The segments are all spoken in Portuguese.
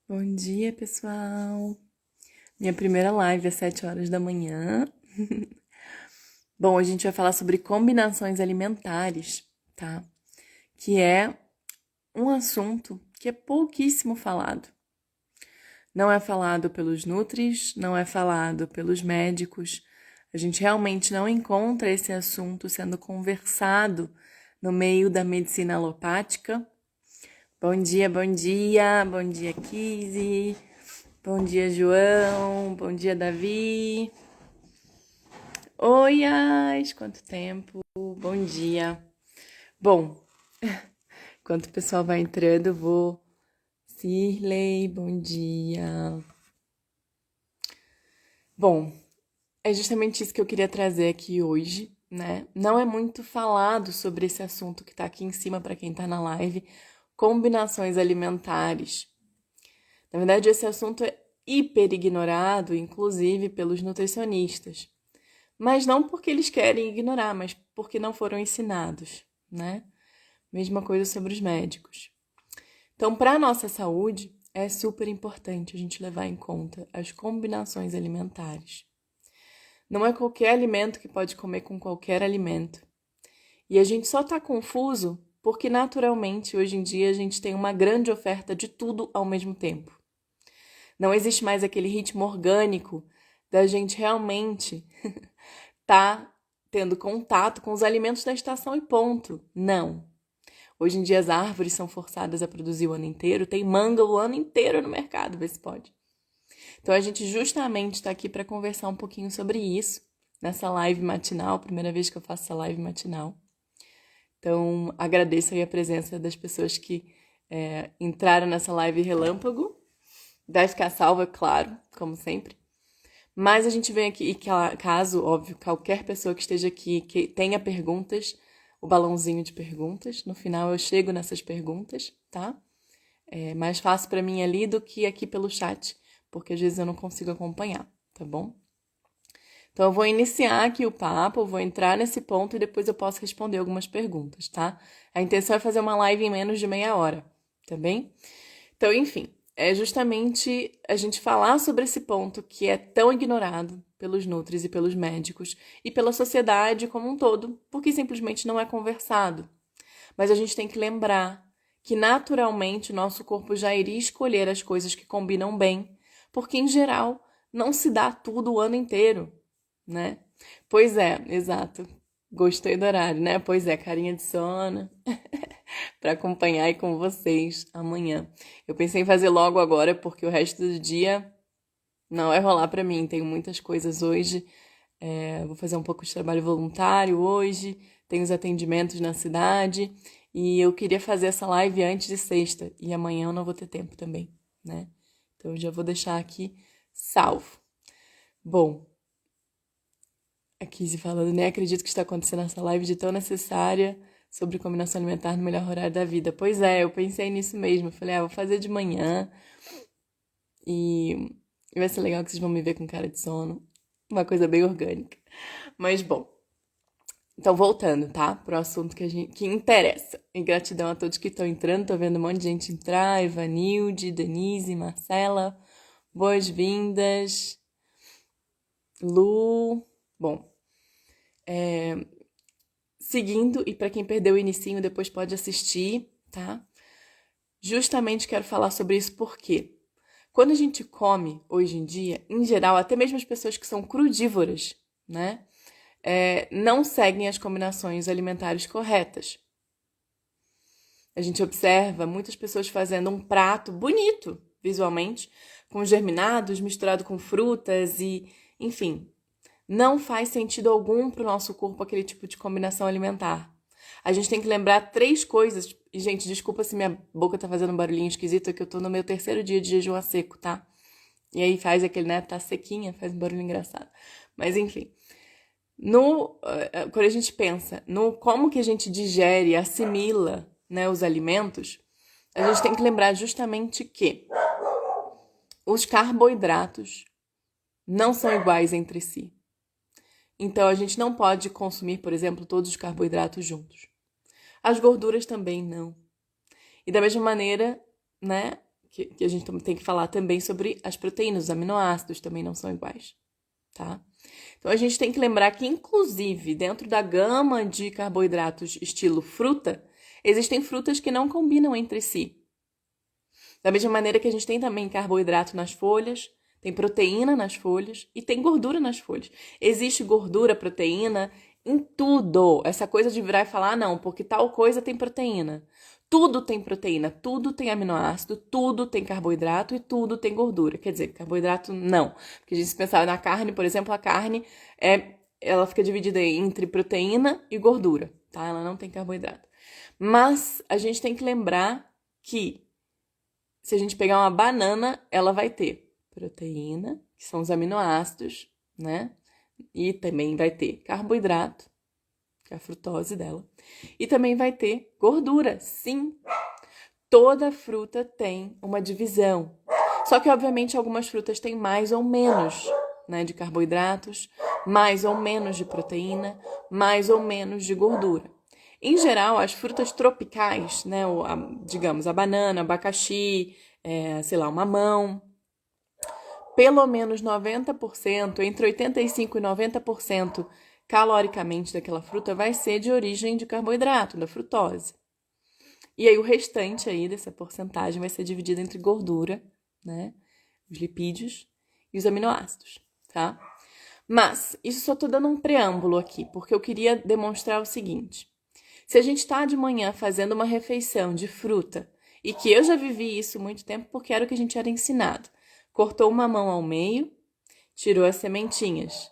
Bom dia, pessoal! Minha primeira live às 7 horas da manhã. Bom, a gente vai falar sobre combinações alimentares, tá? Que é um assunto que é pouquíssimo falado. Não é falado pelos nutris, não é falado pelos médicos. A gente realmente não encontra esse assunto sendo conversado no meio da medicina alopática. Bom dia, bom dia, bom dia, Kizzy. Bom dia, João. Bom dia, Davi. Oi, Ais, quanto tempo. Bom dia. Bom, enquanto o pessoal vai entrando, eu vou. Cirlei, bom dia. Bom, é justamente isso que eu queria trazer aqui hoje, né? Não é muito falado sobre esse assunto que tá aqui em cima para quem tá na live, combinações alimentares. Na verdade, esse assunto é hiper ignorado, inclusive pelos nutricionistas. Mas não porque eles querem ignorar, mas porque não foram ensinados, né? Mesma coisa sobre os médicos. Então, para a nossa saúde, é super importante a gente levar em conta as combinações alimentares. Não é qualquer alimento que pode comer com qualquer alimento. E a gente só está confuso porque, naturalmente, hoje em dia, a gente tem uma grande oferta de tudo ao mesmo tempo. Não existe mais aquele ritmo orgânico da gente realmente tá tendo contato com os alimentos da estação e ponto. Não. Hoje em dia as árvores são forçadas a produzir o ano inteiro, tem manga o ano inteiro no mercado, vê se pode. Então a gente justamente está aqui para conversar um pouquinho sobre isso nessa live matinal, primeira vez que eu faço essa live matinal. Então agradeço aí a presença das pessoas que entraram nessa live relâmpago. Vai ficar salva, claro, como sempre. Mas a gente vem aqui, e caso, óbvio, qualquer pessoa que esteja aqui que tenha perguntas, o balãozinho de perguntas, no final eu chego nessas perguntas, tá? É mais fácil para mim ali do que aqui pelo chat, porque às vezes eu não consigo acompanhar, tá bom? Então eu vou iniciar aqui o papo, eu vou entrar nesse ponto e depois eu posso responder algumas perguntas, tá? A intenção é fazer uma live em menos de meia hora, tá bem? Então, enfim, é justamente a gente falar sobre esse ponto que é tão ignorado pelos nutris e pelos médicos e pela sociedade como um todo, porque simplesmente não é conversado. Mas a gente tem que lembrar que naturalmente o nosso corpo já iria escolher as coisas que combinam bem, porque em geral não se dá tudo o ano inteiro, né? Pois é, exato. Gostei do horário, né? Pois é, carinha de sono para acompanhar aí com vocês amanhã. Eu pensei em fazer logo agora porque o resto do dia não vai rolar para mim. Tenho muitas coisas hoje. Vou fazer um pouco de trabalho voluntário hoje. Tenho os atendimentos na cidade e eu queria fazer essa live antes de sexta e amanhã eu não vou ter tempo também, né? Então eu já vou deixar aqui salvo. Bom, a Kizzy falando, nem acredito que está acontecendo essa live de tão necessária sobre combinação alimentar no melhor horário da vida. Pois é, eu pensei nisso mesmo. Eu falei, vou fazer de manhã e vai ser legal que vocês vão me ver com cara de sono. Uma coisa bem orgânica. Mas bom, então voltando, tá? Pro assunto que interessa. E gratidão a todos que estão entrando. Tô vendo um monte de gente entrar. Evanilde, Denise, Marcela. Boas-vindas. Lu. Bom, seguindo, e para quem perdeu o inicinho, depois pode assistir, tá? Justamente quero falar sobre isso porque quando a gente come hoje em dia, em geral, até mesmo as pessoas que são crudívoras, né? Não seguem as combinações alimentares corretas. A gente observa muitas pessoas fazendo um prato bonito, visualmente, com germinados, misturado com frutas e, enfim, não faz sentido algum para o nosso corpo aquele tipo de combinação alimentar. A gente tem que lembrar três coisas. E, gente, desculpa se minha boca tá fazendo um barulhinho esquisito, é que eu tô no meu terceiro dia de jejum a seco, tá? E aí faz aquele, né, tá sequinha, faz um barulho engraçado. Mas, enfim. Quando a gente pensa no como que a gente digere e assimila, né, os alimentos, a gente tem que lembrar justamente que os carboidratos não são iguais entre si. Então, a gente não pode consumir, por exemplo, todos os carboidratos juntos. As gorduras também não. E da mesma maneira, né, que a gente tem que falar também sobre as proteínas, os aminoácidos também não são iguais, tá? Então, a gente tem que lembrar que, inclusive, dentro da gama de carboidratos estilo fruta, existem frutas que não combinam entre si. Da mesma maneira que a gente tem também carboidrato nas folhas, tem proteína nas folhas e tem gordura nas folhas. Existe gordura, proteína em tudo. Essa coisa de virar e falar, não, porque tal coisa tem proteína. Tudo tem proteína, tudo tem aminoácido, tudo tem carboidrato e tudo tem gordura. Quer dizer, carboidrato não. Porque a gente se pensar na carne, por exemplo, a carne ela fica dividida entre proteína e gordura, tá? Ela não tem carboidrato. Mas a gente tem que lembrar que se a gente pegar uma banana, ela vai ter proteína, que são os aminoácidos, né? E também vai ter carboidrato, que é a frutose dela. E também vai ter gordura, sim. Toda fruta tem uma divisão. Só que, obviamente, algumas frutas têm mais ou menos, né, de carboidratos, mais ou menos de proteína, mais ou menos de gordura. Em geral, as frutas tropicais, né, digamos, a banana, abacaxi, sei lá, o mamão, pelo menos 90%, entre 85% e 90%, caloricamente daquela fruta vai ser de origem de carboidrato, da frutose. E aí o restante aí dessa porcentagem vai ser dividido entre gordura, né, os lipídios e os aminoácidos, tá? Mas isso só tô dando um preâmbulo aqui, porque eu queria demonstrar o seguinte. Se a gente está de manhã fazendo uma refeição de fruta, e que eu já vivi isso muito tempo porque era o que a gente era ensinado, cortou uma mão ao meio, tirou as sementinhas.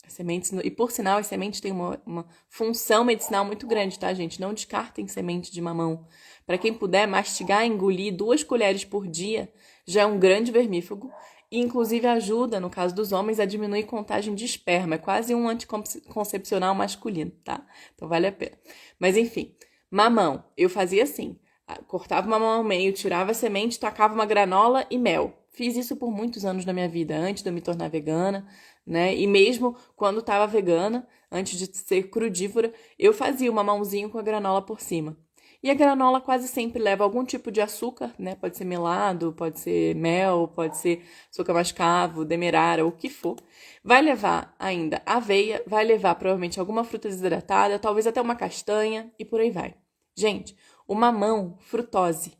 As sementes, e por sinal, as sementes têm uma função medicinal muito grande, tá, gente? Não descartem semente de mamão. Para quem puder mastigar e engolir 2 colheres por dia, já é um grande vermífugo. E, inclusive, ajuda, no caso dos homens, a diminuir a contagem de esperma. É quase um anticoncepcional masculino, tá? Então, vale a pena. Mas, enfim, mamão. Eu fazia assim. Cortava uma mamão ao meio, tirava a semente, tacava uma granola e mel. Fiz isso por muitos anos da minha vida, antes de eu me tornar vegana, né? E mesmo quando estava vegana, antes de ser crudívora, eu fazia um mamãozinho com a granola por cima. E a granola quase sempre leva algum tipo de açúcar, né? Pode ser melado, pode ser mel, pode ser açúcar mascavo, demerara, o que for. Vai levar ainda aveia, vai levar provavelmente alguma fruta desidratada, talvez até uma castanha e por aí vai. Gente, o mamão, frutose,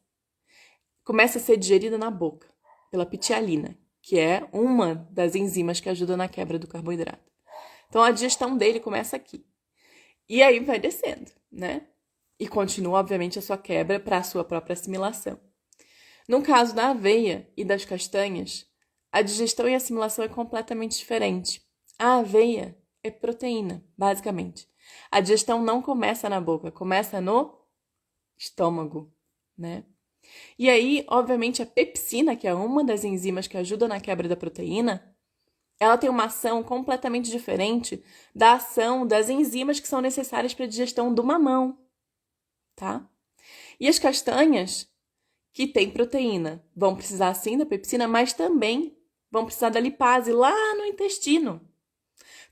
começa a ser digerida na boca pela pitialina, que é uma das enzimas que ajuda na quebra do carboidrato. Então, a digestão dele começa aqui. E aí vai descendo, né? E continua, obviamente, a sua quebra para a sua própria assimilação. No caso da aveia e das castanhas, a digestão e a assimilação é completamente diferente. A aveia é proteína, basicamente. A digestão não começa na boca, começa no estômago, né? E aí, obviamente, a pepsina, que é uma das enzimas que ajuda na quebra da proteína, ela tem uma ação completamente diferente da ação das enzimas que são necessárias para a digestão do mamão, tá? E as castanhas, que têm proteína, vão precisar sim da pepsina, mas também vão precisar da lipase lá no intestino.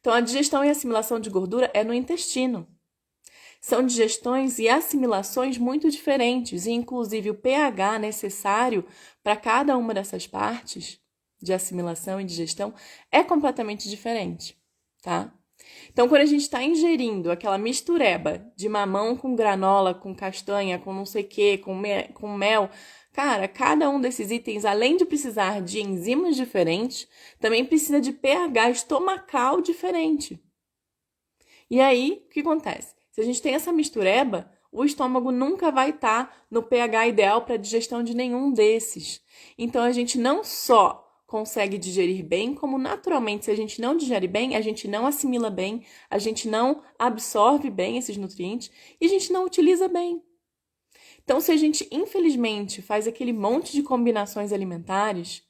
Então, a digestão e assimilação de gordura é no intestino. São digestões e assimilações muito diferentes, e inclusive o pH necessário para cada uma dessas partes de assimilação e digestão é completamente diferente, tá? Então, quando a gente está ingerindo aquela mistureba de mamão com granola, com castanha, com não sei o que, com mel, cara, cada um desses itens, além de precisar de enzimas diferentes, também precisa de pH estomacal diferente. E aí, o que acontece? Se a gente tem essa mistureba, o estômago nunca vai estar no pH ideal para a digestão de nenhum desses. Então, a gente não só consegue digerir bem, como naturalmente, se a gente não digere bem, a gente não assimila bem, a gente não absorve bem esses nutrientes e a gente não utiliza bem. Então, se a gente, infelizmente, faz aquele monte de combinações alimentares,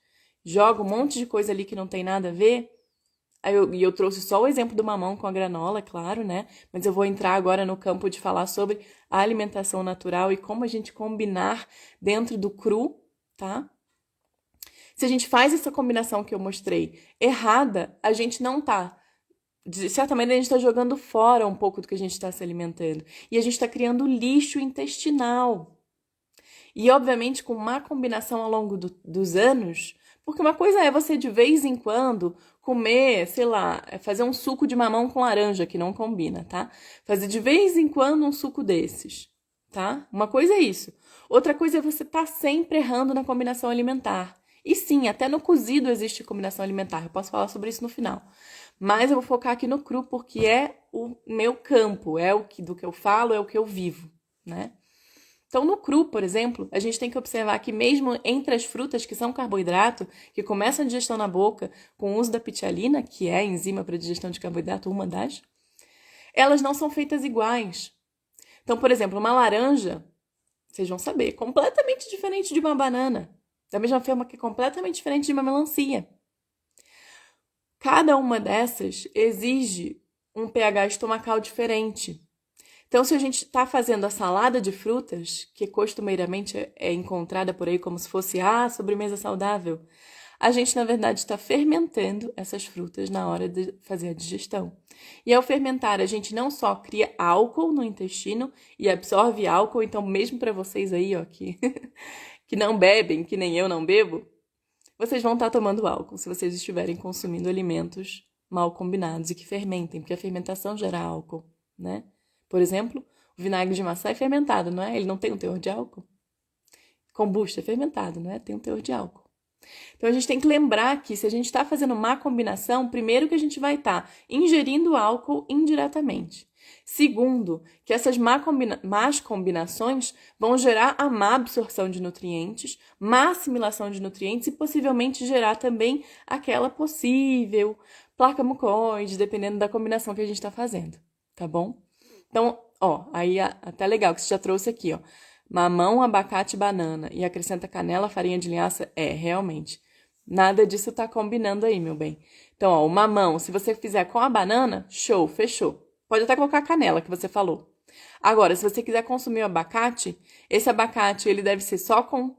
joga um monte de coisa ali que não tem nada a ver, e eu trouxe só o exemplo do mamão com a granola, claro, né? Mas eu vou entrar agora no campo de falar sobre a alimentação natural e como a gente combinar dentro do cru, tá? Se a gente faz essa combinação que eu mostrei errada, a gente não tá. De certa maneira, a gente está jogando fora um pouco do que a gente está se alimentando. E a gente está criando lixo intestinal. E, obviamente, com má combinação ao longo dos anos, porque uma coisa é você, de vez em quando, comer, sei lá, fazer um suco de mamão com laranja, que não combina, tá? Fazer de vez em quando um suco desses, tá? Uma coisa é isso. Outra coisa é você estar sempre errando na combinação alimentar. E sim, até no cozido existe combinação alimentar. Eu posso falar sobre isso no final. Mas eu vou focar aqui no cru porque é o meu campo, do que eu falo, é o que eu vivo, né? Então, no cru, por exemplo, a gente tem que observar que mesmo entre as frutas que são carboidrato, que começam a digestão na boca com o uso da pitialina, que é a enzima para digestão de carboidrato, uma das, elas não são feitas iguais. Então, por exemplo, uma laranja, vocês vão saber, completamente diferente de uma banana. Da mesma forma que é completamente diferente de uma melancia. Cada uma dessas exige um pH estomacal diferente. Então, se a gente está fazendo a salada de frutas, que costumeiramente é encontrada por aí como se fosse sobremesa saudável, a gente, na verdade, está fermentando essas frutas na hora de fazer a digestão. E ao fermentar, a gente não só cria álcool no intestino e absorve álcool, então mesmo para vocês aí, ó, que não bebem, que nem eu não bebo, vocês vão estar tomando álcool se vocês estiverem consumindo alimentos mal combinados e que fermentem, porque a fermentação gera álcool, né? Por exemplo, o vinagre de maçã é fermentado, não é? Ele não tem um teor de álcool. Kombucha é fermentado, não é? Tem um teor de álcool. Então, a gente tem que lembrar que se a gente está fazendo má combinação, primeiro que a gente vai estar ingerindo álcool indiretamente. Segundo, que essas más combinações vão gerar a má absorção de nutrientes, má assimilação de nutrientes e possivelmente gerar também aquela possível placa mucoide, dependendo da combinação que a gente está fazendo, tá bom? Então, ó, aí até legal que você já trouxe aqui, ó. Mamão, abacate, banana e acrescenta canela, farinha de linhaça. Realmente. Nada disso tá combinando aí, meu bem. Então, ó, o mamão, se você fizer com a banana, show, fechou. Pode até colocar a canela que você falou. Agora, se você quiser consumir o abacate, esse abacate ele deve ser só com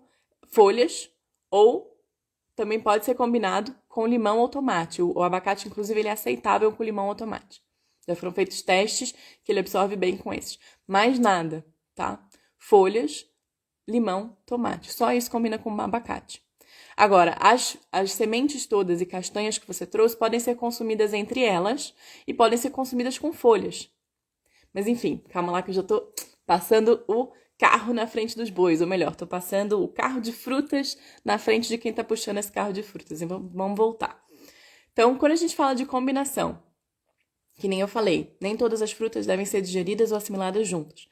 folhas ou também pode ser combinado com limão ou tomate. O abacate, inclusive, ele é aceitável com limão ou tomate. Já foram feitos testes que ele absorve bem com esses. Mais nada, tá? Folhas, limão, tomate. Só isso combina com abacate. Agora, as sementes todas e castanhas que você trouxe podem ser consumidas entre elas e podem ser consumidas com folhas. Mas enfim, calma lá que eu já tô passando o carro na frente dos bois, ou melhor, tô passando o carro de frutas na frente de quem tá puxando esse carro de frutas. Então, vamos voltar. Então, quando a gente fala de combinação, que nem eu falei, nem todas as frutas devem ser digeridas ou assimiladas juntas.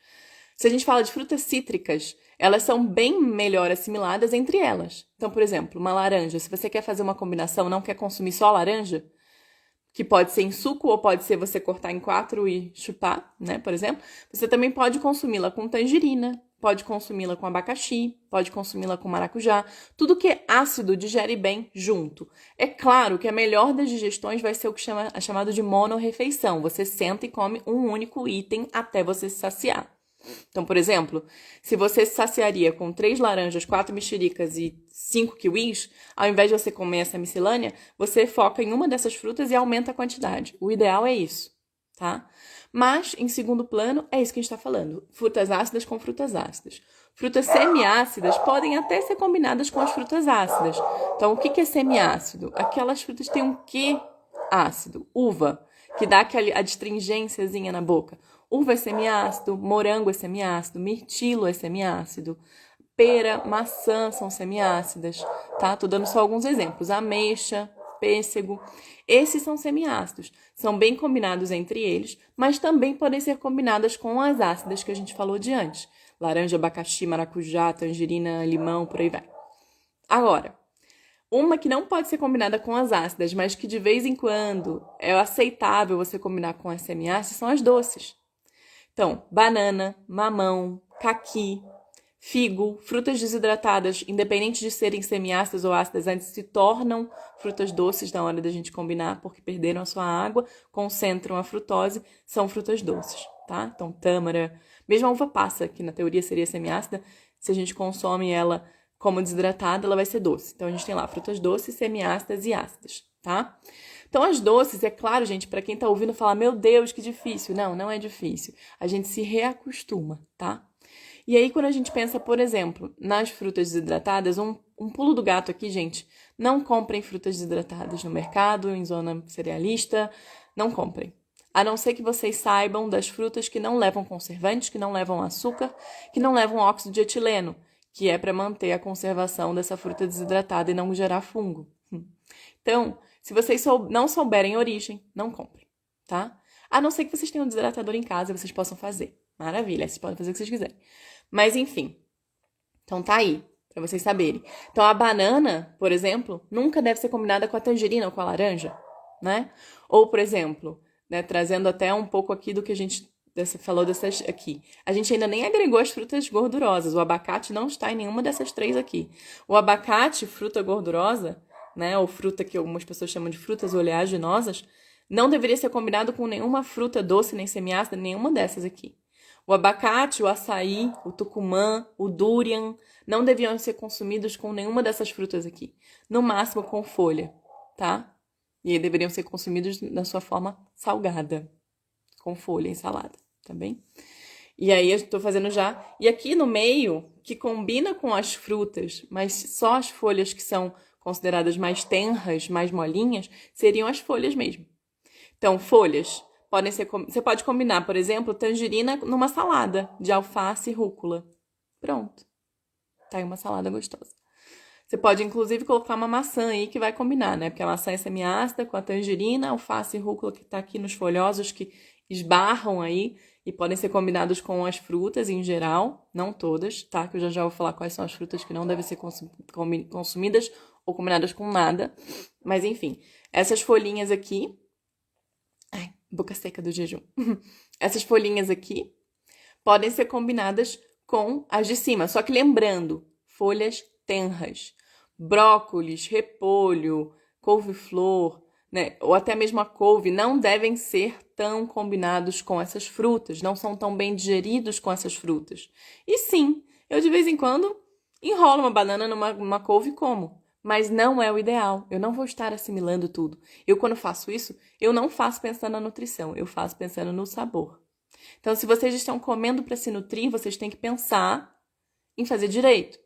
Se a gente fala de frutas cítricas, elas são bem melhor assimiladas entre elas. Então, por exemplo, uma laranja. Se você quer fazer uma combinação, não quer consumir só laranja, que pode ser em suco ou pode ser você cortar em 4 e chupar, né, por exemplo, você também pode consumi-la com tangerina, pode consumi-la com abacaxi, pode consumi-la com maracujá. Tudo que é ácido digere bem junto. É claro que a melhor das digestões vai ser o que é chamado de monorrefeição. Você senta e come um único item até você se saciar. Então, por exemplo, se você se saciaria com 3 laranjas, 4 mexericas e 5 kiwis, ao invés de você comer essa miscelânea, você foca em uma dessas frutas e aumenta a quantidade. O ideal é isso, tá? Mas, em segundo plano, é isso que a gente está falando. Frutas ácidas com frutas ácidas. Frutas semiácidas podem até ser combinadas com as frutas ácidas. Então, o que é semiácido? Aquelas frutas têm um quê ácido? Uva, que dá a astringênciazinha na boca. Uva é semiácido, morango é semiácido, mirtilo é semiácido, pera, maçã são semiácidas, tá? Tô dando só alguns exemplos. Ameixa, pêssego, esses são semiácidos. São bem combinados entre eles, mas também podem ser combinadas com as ácidas que a gente falou de antes. Laranja, abacaxi, maracujá, tangerina, limão, por aí vai. Agora, uma que não pode ser combinada com as ácidas, mas que de vez em quando é aceitável você combinar com as semiácidas, são as doces. Então, banana, mamão, caqui, figo, frutas desidratadas, independente de serem semiácidas ou ácidas, antes se tornam frutas doces na hora da gente combinar, porque perderam a sua água, concentram a frutose, são frutas doces, tá? Então, tâmara, mesmo a uva passa, que na teoria seria semiácida, se a gente consome ela como desidratada, ela vai ser doce. Então, a gente tem lá frutas doces, semiácidas e ácidas, tá? Então, as doces, é claro, gente, para quem tá ouvindo falar, meu Deus, que difícil. Não, não é difícil. A gente se reacostuma, tá? E aí, quando a gente pensa, por exemplo, nas frutas desidratadas, um pulo do gato aqui, gente, não comprem frutas desidratadas no mercado, em zona cerealista, não comprem. A não ser que vocês saibam das frutas que não levam conservantes, que não levam açúcar, que não levam óxido de etileno, que é para manter a conservação dessa fruta desidratada e não gerar fungo. Então, se vocês não souberem a origem, não comprem, tá? A não ser que vocês tenham um desidratador em casa e vocês possam fazer. Maravilha, vocês podem fazer o que vocês quiserem. Mas enfim, então tá aí, pra vocês saberem. Então a banana, por exemplo, nunca deve ser combinada com a tangerina ou com a laranja, né? Ou, por exemplo, né, trazendo até um pouco aqui do que a gente falou dessas aqui. A gente ainda nem agregou as frutas gordurosas. O abacate não está em nenhuma dessas três aqui. O abacate, fruta gordurosa, né, ou fruta que algumas pessoas chamam de frutas oleaginosas, não deveria ser combinado com nenhuma fruta doce nem semiácida, nenhuma dessas aqui. O abacate, o açaí, o tucumã, o durian não deviam ser consumidos com nenhuma dessas frutas aqui. No máximo com folha, tá? E aí deveriam ser consumidos na sua forma salgada, com folha em salada, tá bem? E aí eu estou fazendo já. E aqui no meio, que combina com as frutas, mas só as folhas que são consideradas mais tenras, mais molinhas, seriam as folhas mesmo. Então, folhas podem ser. Você pode combinar, por exemplo, tangerina numa salada de alface e rúcula. Pronto. Tá aí uma salada gostosa. Você pode, inclusive, colocar uma maçã aí que vai combinar, né? Porque a maçã é semiácida com a tangerina, alface e rúcula que tá aqui nos folhosos que esbarram aí e podem ser combinados com as frutas em geral, não todas, tá? Que eu já vou falar quais são as frutas que não devem ser consumidas ou combinadas com nada. Mas, enfim, essas folhinhas aqui. Ai, boca seca do jejum. Essas folhinhas aqui podem ser combinadas com as de cima. Só que lembrando, folhas tenras. Brócolis, repolho, couve-flor, né? Ou até mesmo a couve não devem ser tão combinados com essas frutas. Não são tão bem digeridos com essas frutas. E sim, eu de vez em quando enrolo uma banana numa couve e como. Mas não é o ideal. Eu não vou estar assimilando tudo. Eu, quando faço isso, eu não faço pensando na nutrição. Eu faço pensando no sabor. Então, se vocês estão comendo para se nutrir, vocês têm que pensar em fazer direito.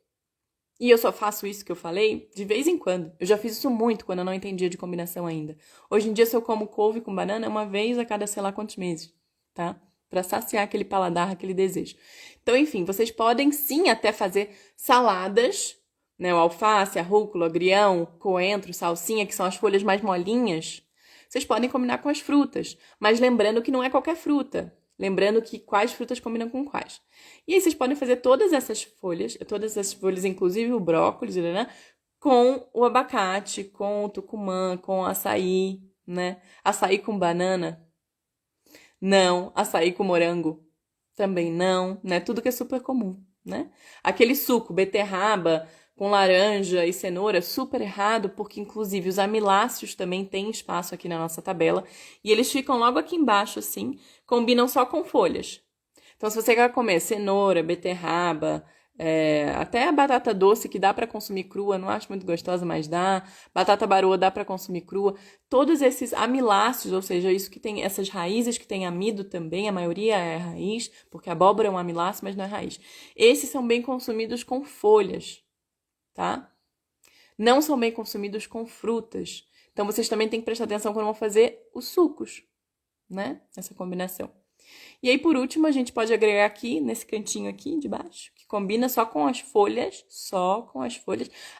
E eu só faço isso que eu falei de vez em quando. Eu já fiz isso muito quando eu não entendia de combinação ainda. Hoje em dia, se eu como couve com banana, é uma vez a cada sei lá quantos meses, tá? Para saciar aquele paladar, aquele desejo. Então, enfim, vocês podem sim até fazer saladas, né? O alface, a rúcula, o agrião, coentro, salsinha, que são as folhas mais molinhas. Vocês podem combinar com as frutas, mas lembrando que não é qualquer fruta. Lembrando que quais frutas combinam com quais. E aí vocês podem fazer todas essas folhas, inclusive o brócolis, né? Com o abacate, com o tucumã, com o açaí, né? Açaí com banana? Não. Açaí com morango? Também não, né? Tudo que é super comum, né? Aquele suco, beterraba com laranja e cenoura, super errado, porque inclusive os amiláceos também têm espaço aqui na nossa tabela, e eles ficam logo aqui embaixo, assim, combinam só com folhas. Então, se você quer comer cenoura, beterraba, até a batata doce, que dá para consumir crua, não acho muito gostosa, mas dá. Batata baroa dá para consumir crua. Todos esses amiláceos, ou seja, isso que tem essas raízes que tem amido também, a maioria é raiz, porque a abóbora é um amiláceo, mas não é raiz. Esses são bem consumidos com folhas, tá? Não são bem consumidos com frutas. Então, vocês também têm que prestar atenção quando vão fazer os sucos, né? Essa combinação. E aí, por último, a gente pode agregar aqui, nesse cantinho aqui de baixo, que combina só com as folhas,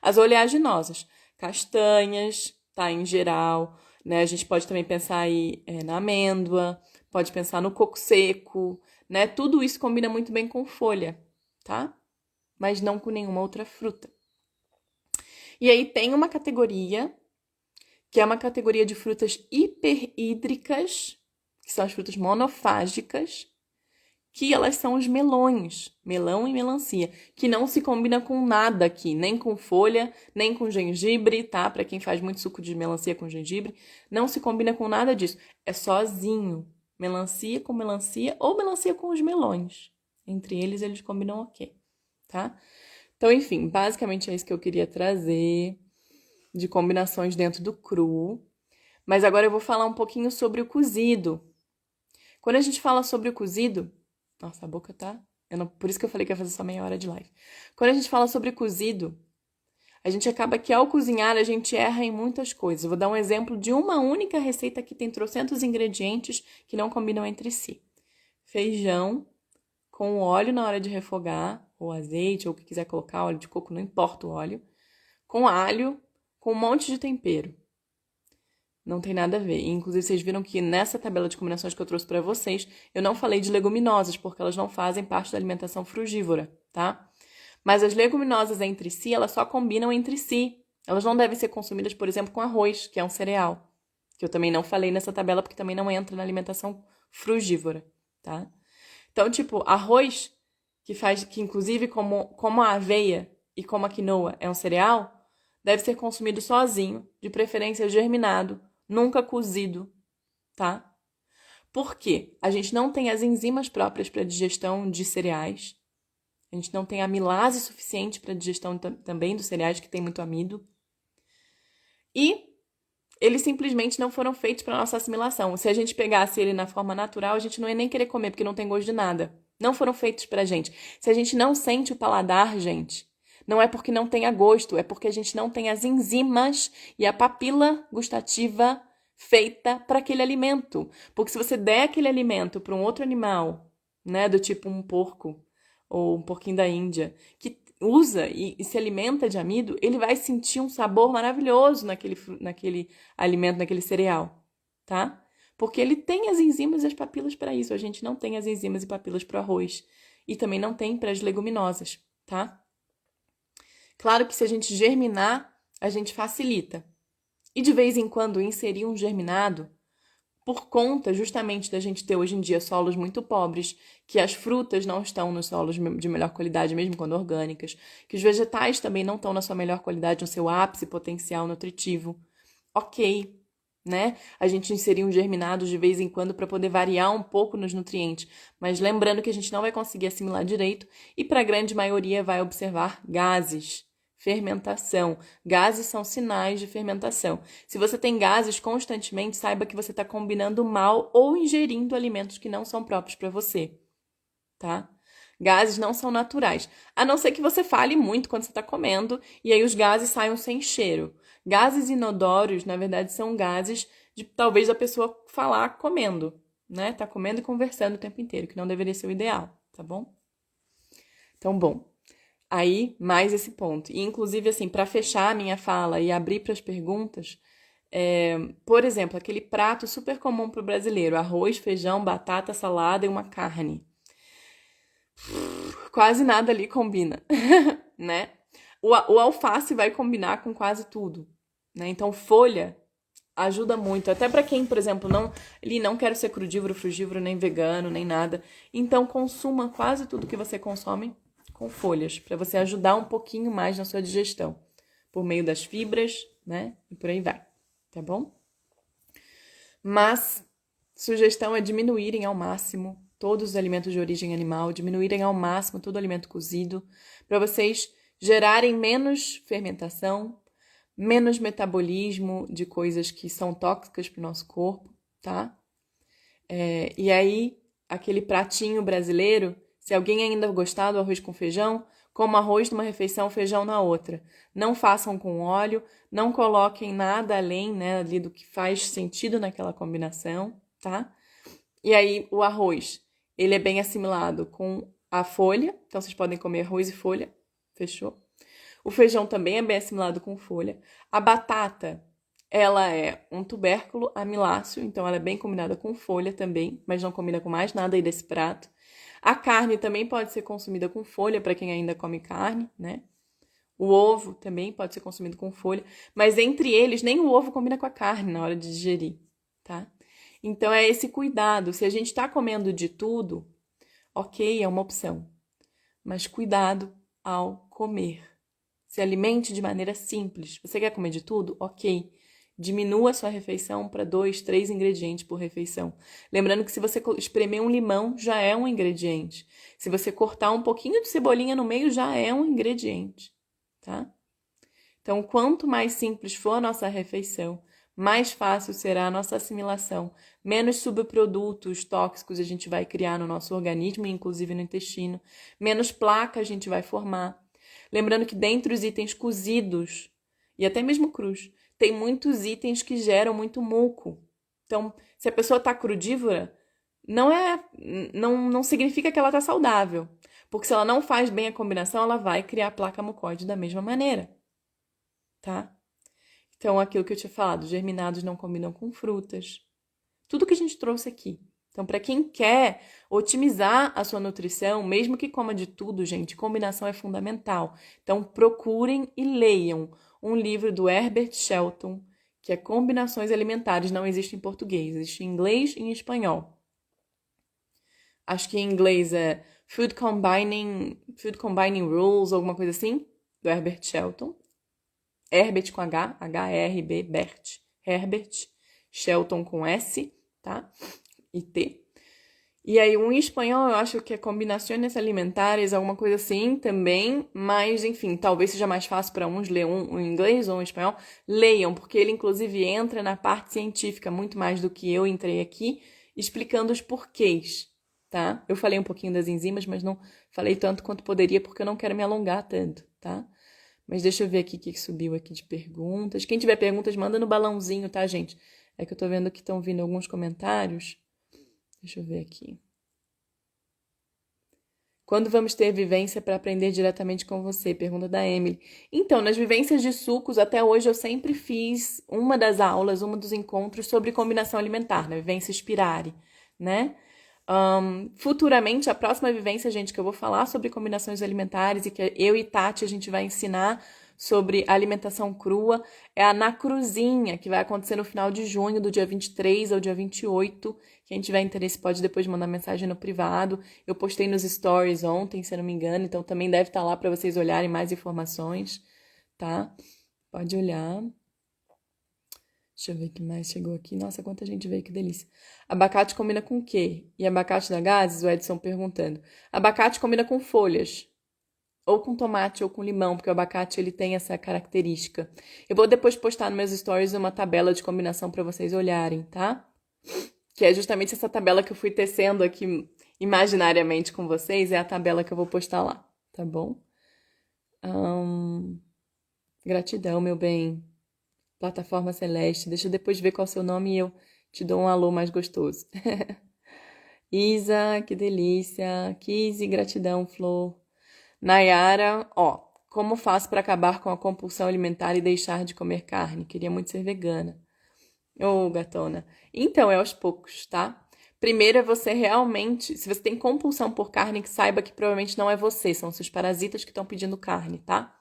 as oleaginosas. Castanhas, tá? Em geral, né? A gente pode também pensar aí na amêndoa, pode pensar no coco seco, né? Tudo isso combina muito bem com folha, tá? Mas não com nenhuma outra fruta. E aí tem uma categoria, que é uma categoria de frutas hiperhídricas, que são as frutas monofágicas, que elas são os melões, melão e melancia, que não se combina com nada aqui, nem com folha, nem com gengibre, tá? Para quem faz muito suco de melancia com gengibre, não se combina com nada disso. É sozinho, melancia com melancia ou melancia com os melões. Entre eles combinam ok, tá? Então, enfim, basicamente é isso que eu queria trazer de combinações dentro do cru. Mas agora eu vou falar um pouquinho sobre o cozido. Quando a gente fala sobre o cozido... Nossa, a boca tá Por isso que eu falei que ia fazer só meia hora de live. Quando a gente fala sobre cozido, a gente acaba que ao cozinhar a gente erra em muitas coisas. Eu vou dar um exemplo de uma única receita que tem trocentos ingredientes que não combinam entre si. Feijão com óleo na hora de refogar, ou azeite, ou o que quiser colocar, óleo de coco, não importa o óleo, com alho, com um monte de tempero. Não tem nada a ver. E, inclusive, vocês viram que nessa tabela de combinações que eu trouxe para vocês, eu não falei de leguminosas, porque elas não fazem parte da alimentação frugívora, tá? Mas as leguminosas entre si, elas só combinam entre si. Elas não devem ser consumidas, por exemplo, com arroz, que é um cereal. Que eu também não falei nessa tabela, porque também não entra na alimentação frugívora, tá? Então, tipo, arroz, que inclusive como a aveia e como a quinoa é um cereal, deve ser consumido sozinho, de preferência germinado, nunca cozido, tá? Por quê? A gente não tem as enzimas próprias para digestão de cereais. A gente não tem amilase suficiente para digestão também dos cereais, que tem muito amido. E eles simplesmente não foram feitos para nossa assimilação. Se a gente pegasse ele na forma natural, a gente não ia nem querer comer, porque não tem gosto de nada. Não foram feitos pra gente. Se a gente não sente o paladar, gente, não é porque não tenha gosto, é porque a gente não tem as enzimas e a papila gustativa feita para aquele alimento. Porque se você der aquele alimento para um outro animal, né, do tipo um porco ou um porquinho da Índia, que usa e se alimenta de amido, ele vai sentir um sabor maravilhoso naquele alimento, naquele cereal, tá? Porque ele tem as enzimas e as papilas para isso. A gente não tem as enzimas e papilas para o arroz. E também não tem para as leguminosas, tá? Claro que se a gente germinar, a gente facilita. E de vez em quando inserir um germinado, por conta justamente da gente ter hoje em dia solos muito pobres, que as frutas não estão nos solos de melhor qualidade, mesmo quando orgânicas, que os vegetais também não estão na sua melhor qualidade, no seu ápice potencial nutritivo. Ok, né? A gente inserir um germinado de vez em quando para poder variar um pouco nos nutrientes, mas lembrando que a gente não vai conseguir assimilar direito e para a grande maioria vai observar gases. Fermentação. Gases são sinais de fermentação. Se você tem gases constantemente, saiba que você está combinando mal ou ingerindo alimentos que não são próprios para você, tá? Gases não são naturais, a não ser que você fale muito quando você está comendo e aí os gases saiam sem cheiro. Gases inodoros, na verdade, são gases de talvez a pessoa falar comendo, né? Tá comendo e conversando o tempo inteiro, que não deveria ser o ideal, tá bom? Então, bom. Aí, mais esse ponto. E, inclusive, assim, para fechar a minha fala e abrir para as perguntas, por exemplo, aquele prato super comum para o brasileiro: arroz, feijão, batata, salada e uma carne. Quase nada ali combina, né? O alface vai combinar com quase tudo, né? Então, folha ajuda muito. Até para quem, por exemplo, não quer ser crudívoro, frugívoro, nem vegano, nem nada. Então, consuma quase tudo que você consome com folhas, para você ajudar um pouquinho mais na sua digestão, por meio das fibras, né? E por aí vai, tá bom? Mas, sugestão é diminuírem ao máximo todos os alimentos de origem animal, diminuírem ao máximo todo alimento cozido, para vocês gerarem menos fermentação, menos metabolismo de coisas que são tóxicas para o nosso corpo, tá? E aí, aquele pratinho brasileiro, se alguém ainda gostar do arroz com feijão, coma arroz numa refeição, feijão na outra. Não façam com óleo, não coloquem nada além, né, ali do que faz sentido naquela combinação, tá? E aí, o arroz, ele é bem assimilado com a folha, então vocês podem comer arroz e folha, fechou? O feijão também é bem assimilado com folha. A batata, ela é um tubérculo amiláceo, então ela é bem combinada com folha também, mas não combina com mais nada aí desse prato. A carne também pode ser consumida com folha, para quem ainda come carne, né? O ovo também pode ser consumido com folha, mas entre eles, nem o ovo combina com a carne na hora de digerir, tá? Então é esse cuidado. Se a gente está comendo de tudo, ok, é uma opção. Mas cuidado ao comer. Se alimente de maneira simples. Você quer comer de tudo? Ok. Diminua a sua refeição para 2, 3 ingredientes por refeição. Lembrando que se você espremer um limão, já é um ingrediente. Se você cortar um pouquinho de cebolinha no meio, já é um ingrediente, tá? Então, quanto mais simples for a nossa refeição, mais fácil será a nossa assimilação, menos subprodutos tóxicos a gente vai criar no nosso organismo, inclusive no intestino, menos placa a gente vai formar. Lembrando que dentre os itens cozidos, e até mesmo crus, tem muitos itens que geram muito muco. Então, se a pessoa está crudívora, não significa que ela está saudável. Porque se ela não faz bem a combinação, ela vai criar placa mucoide da mesma maneira. Tá? Então, aquilo que eu tinha falado, germinados não combinam com frutas. Tudo que a gente trouxe aqui. Então, para quem quer otimizar a sua nutrição, mesmo que coma de tudo, gente, combinação é fundamental. Então, procurem e leiam um livro do Herbert Shelton, que é Combinações Alimentares, não existe em português, existe em inglês e em espanhol. Acho que em inglês é Food Combining Rules, alguma coisa assim, do Herbert Shelton. Herbert com H, H-E-R-B, Bert, Herbert, Shelton com S, tá? E T. E aí, um em espanhol eu acho que é Combinações Alimentares, alguma coisa assim também, mas enfim, talvez seja mais fácil para uns ler um em inglês ou um em espanhol. Leiam, porque ele inclusive entra na parte científica muito mais do que eu entrei aqui, explicando os porquês, tá? Eu falei um pouquinho das enzimas, mas não falei tanto quanto poderia, porque eu não quero me alongar tanto, tá? Mas deixa eu ver aqui o que subiu aqui de perguntas. Quem tiver perguntas, manda no balãozinho, tá, gente? É que eu tô vendo que estão vindo alguns comentários. Deixa eu ver aqui. Quando vamos ter vivência para aprender diretamente com você? Pergunta da Emily. Então, nas vivências de sucos, até hoje eu sempre fiz uma das aulas, um dos encontros sobre combinação alimentar, na vivência Spirari, né? Futuramente, a próxima vivência, gente, que eu vou falar sobre combinações alimentares e que eu e Tati a gente vai ensinar sobre alimentação crua, é a Na Cruzinha, que vai acontecer no final de junho, do dia 23 ao dia 28. Quem tiver interesse pode depois mandar mensagem no privado. Eu postei nos stories ontem, se eu não me engano, então também deve estar lá para vocês olharem mais informações, tá? Pode olhar. Deixa eu ver o que mais chegou aqui. Nossa, quanta gente veio, que delícia. Abacate combina com o quê? E abacate da Gases? O Edson perguntando. Abacate combina com folhas. Ou com tomate ou com limão, porque o abacate ele tem essa característica. Eu vou depois postar nos meus stories uma tabela de combinação para vocês olharem, tá? Que é justamente essa tabela que eu fui tecendo aqui imaginariamente com vocês. É a tabela que eu vou postar lá, tá bom? Gratidão, meu bem. Plataforma Celeste. Deixa eu depois ver qual é o seu nome e eu te dou um alô mais gostoso. Isa, que delícia. Kizzy, gratidão, Flor. Nayara, ó, como faço para acabar com a compulsão alimentar e deixar de comer carne? Queria muito ser vegana. Ô, gatona. Então, é aos poucos, tá? Primeiro é você realmente, se você tem compulsão por carne, que saiba que provavelmente não é você, são seus parasitas que estão pedindo carne, tá?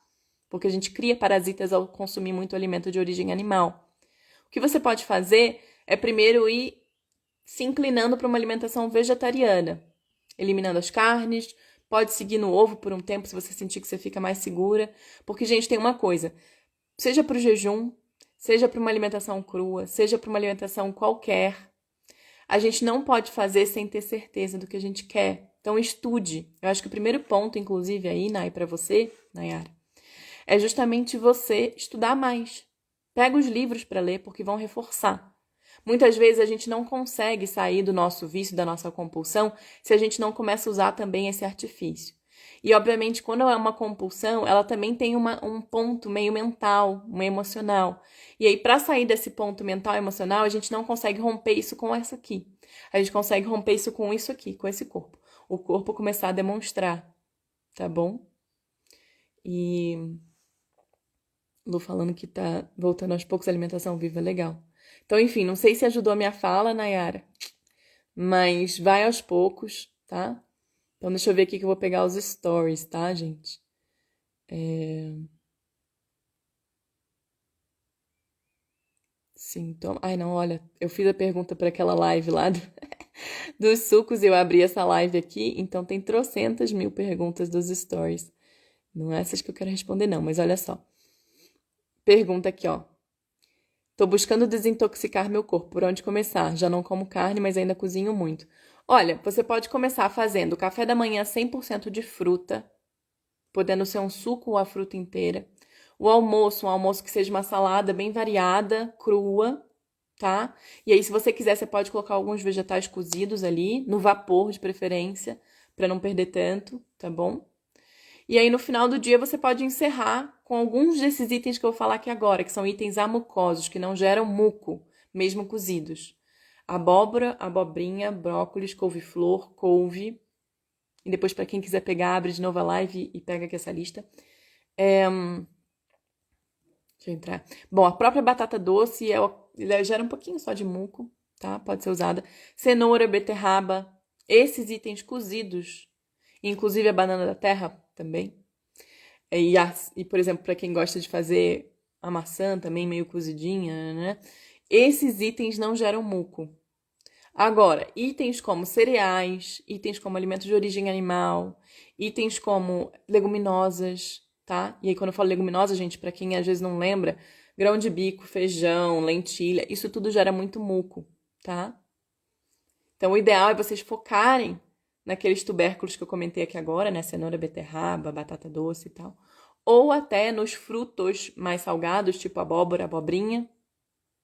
Porque a gente cria parasitas ao consumir muito alimento de origem animal. O que você pode fazer é primeiro ir se inclinando para uma alimentação vegetariana, eliminando as carnes, pode seguir no ovo por um tempo se você sentir que você fica mais segura, porque, gente, tem uma coisa, seja para o jejum, seja para uma alimentação crua, seja para uma alimentação qualquer, a gente não pode fazer sem ter certeza do que a gente quer. Então, estude. Eu acho que o primeiro ponto, inclusive, aí, Nay, para você, Nayara, é justamente você estudar mais. Pega os livros para ler, porque vão reforçar. Muitas vezes a gente não consegue sair do nosso vício, da nossa compulsão, se a gente não começa a usar também esse artifício. E, obviamente, quando é uma compulsão, ela também tem um ponto meio mental, um emocional. E aí, para sair desse ponto mental e emocional, a gente não consegue romper isso com essa aqui. A gente consegue romper isso com isso aqui, com esse corpo. O corpo começar a demonstrar, tá bom? E Lu falando que tá voltando aos poucos à alimentação viva, legal. Então, enfim, não sei se ajudou a minha fala, Nayara, mas vai aos poucos, tá? Então, deixa eu ver aqui que eu vou pegar os stories, tá, gente? Sintoma. Ai, não, olha, eu fiz a pergunta para aquela live lá dos sucos e eu abri essa live aqui, então tem trocentas mil perguntas dos stories. Não é essas que eu quero responder, não, mas olha só. Pergunta aqui, ó. Tô buscando desintoxicar meu corpo. Por onde começar? Já não como carne, mas ainda cozinho muito. Olha, você pode começar fazendo café da manhã 100% de fruta, podendo ser um suco ou a fruta inteira. O almoço, um almoço que seja uma salada bem variada, crua, tá? E aí, se você quiser, você pode colocar alguns vegetais cozidos ali, no vapor de preferência, para não perder tanto, tá bom? E aí, no final do dia, você pode encerrar com alguns desses itens que eu vou falar aqui agora, que são itens amucosos, que não geram muco, mesmo cozidos. Abóbora, abobrinha, brócolis, couve-flor, couve. E depois, para quem quiser pegar, abre de novo a live e pega aqui essa lista. Deixa eu entrar. Bom, a própria batata doce ela gera um pouquinho só de muco, tá? Pode ser usada. Cenoura, beterraba, esses itens cozidos, inclusive a banana da terra também. E por exemplo, para quem gosta de fazer a maçã também meio cozidinha, né? Esses itens não geram muco. Agora, itens como cereais, itens como alimentos de origem animal, itens como leguminosas, tá? E aí, quando eu falo leguminosa, gente, para quem às vezes não lembra, grão de bico, feijão, lentilha, isso tudo gera muito muco, tá? Então, o ideal é vocês focarem naqueles tubérculos que eu comentei aqui agora, né? Cenoura, beterraba, batata doce e tal. Ou até nos frutos mais salgados, tipo abóbora, abobrinha,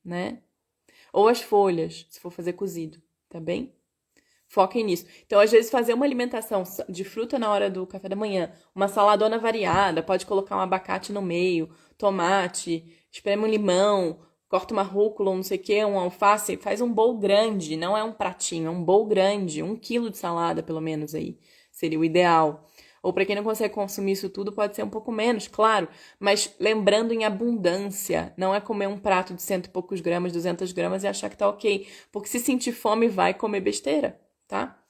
né? Ou as folhas, se for fazer cozido, tá bem? Foquem nisso. Então, às vezes, fazer uma alimentação de fruta na hora do café da manhã, uma saladona variada, pode colocar um abacate no meio, tomate, espreme um limão, corta uma rúcula, não sei o que, um alface, faz um bowl grande, não é um pratinho, é um bowl grande, 1 quilo de salada, pelo menos aí, seria o ideal. Ou para quem não consegue consumir isso tudo, pode ser um pouco menos, claro, mas lembrando em abundância, não é comer um prato de 100 e poucos gramas, 200 gramas e achar que tá ok, porque se sentir fome vai comer besteira, tá?